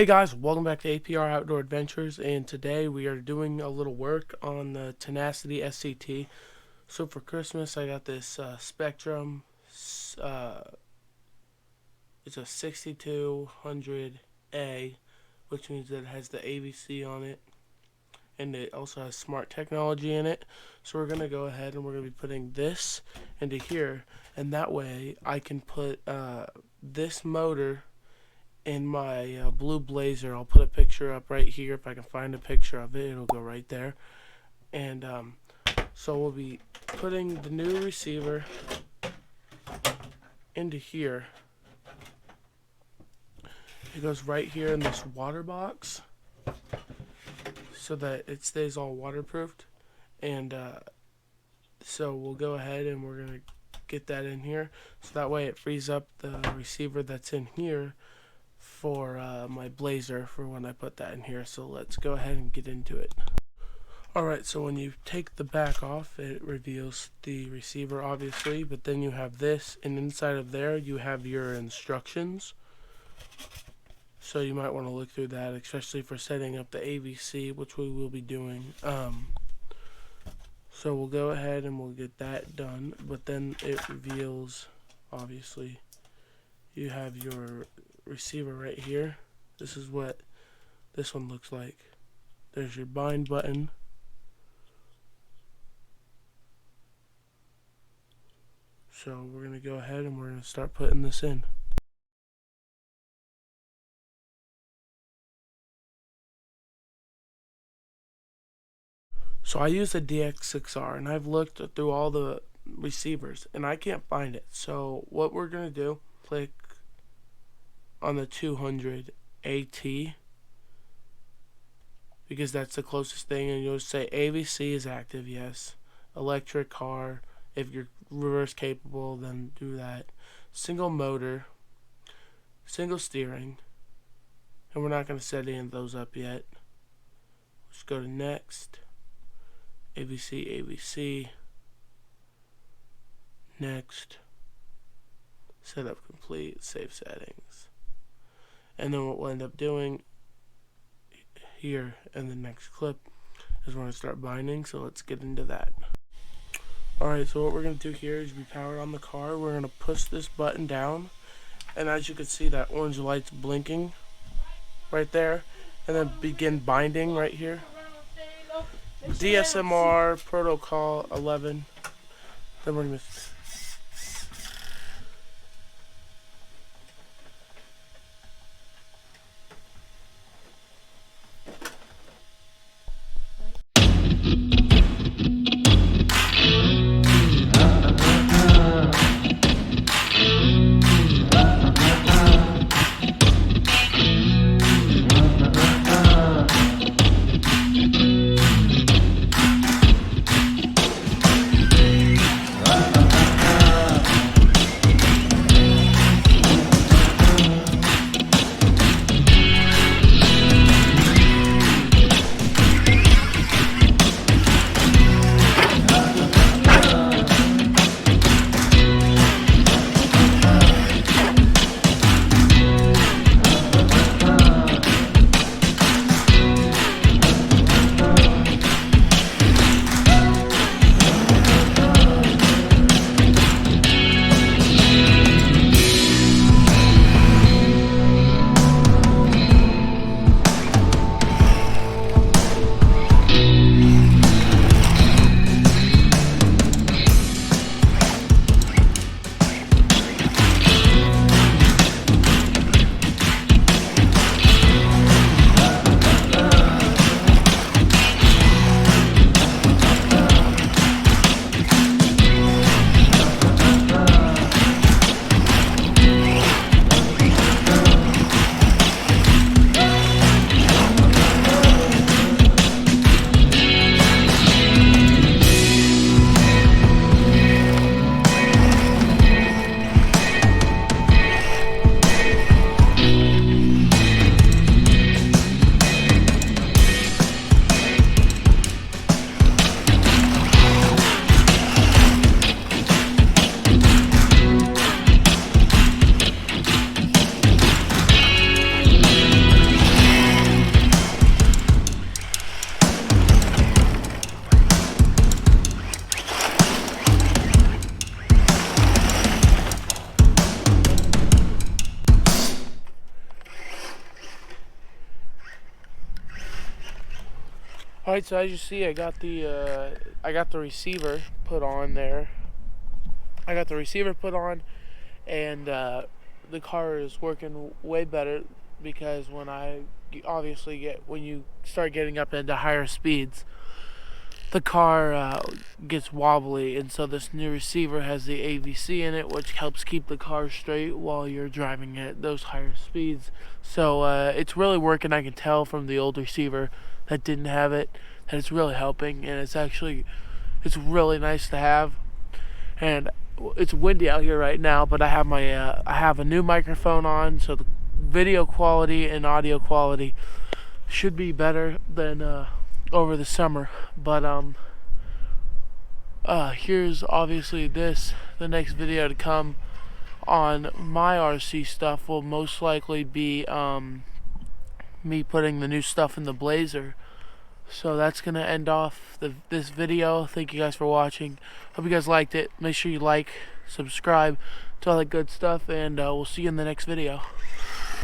Hey guys, welcome back to APR Outdoor Adventures, and today we are doing a little work on the Tenacity SCT. So for Christmas I got this Spectrum, it's a 6200A, which means that it has the AVC on it, and it also has smart technology in it. So we're going to go ahead and we're going to be putting this into here, and that way I can put this motor in my blue Blazer. I'll put a picture up right here. If I can find a picture of it, it'll go right there. And so we'll be putting the new receiver into here. It goes right here in this water box so that it stays all waterproofed. And so we'll go ahead and we're going to get that in here, so that way it frees up the receiver that's in here for my Blazer for when I put that in here. So let's go ahead and get into it. Alright, so when you take the back off, it reveals the receiver obviously, but then you have this, and inside of there you have your instructions. So you might want to look through that, especially for setting up the AVC, which we will be doing. So we'll go ahead and we'll get that done, but then it reveals, obviously, you have your receiver right here. This is what this one looks like. There's your bind button. So we're going to go ahead and we're going to start putting this in. So I use a DX6R, and I've looked through all the receivers and I can't find it. So what we're going to do, click on the 200 AT, because that's the closest thing, and you'll say AVC is active, yes. Electric car, if you're reverse capable, then do that. Single motor, single steering, and we're not going to set any of those up yet. Let's go to next. AVC, next, setup complete, save settings. And then what we'll end up doing here in the next clip is we're going to start binding, so let's get into that. Alright, so what we're going to do here is we power on the car. We're going to push this button down, and as you can see, that orange light's blinking right there, and then begin binding right here. DSMR protocol 11. Then we're going to All right, so as you see, I got the receiver put on there. I got the receiver put on, and the car is working way better, because when you start getting up into higher speeds, the car gets wobbly, and so this new receiver has the AVC in it, which helps keep the car straight while you're driving at those higher speeds. So it's really working. I can tell from the old receiver that didn't have it that it's really helping, and it's really nice to have. And it's windy out here right now, but I have a new microphone on, so the video quality and audio quality should be better than over the summer. But here's obviously the next video to come on my RC stuff will most likely be me putting the new stuff in the Blazer. So that's gonna end off this video. Thank you guys for watching. Hope you guys liked it. Make sure you like, subscribe to all that good stuff, and we'll see you in the next video.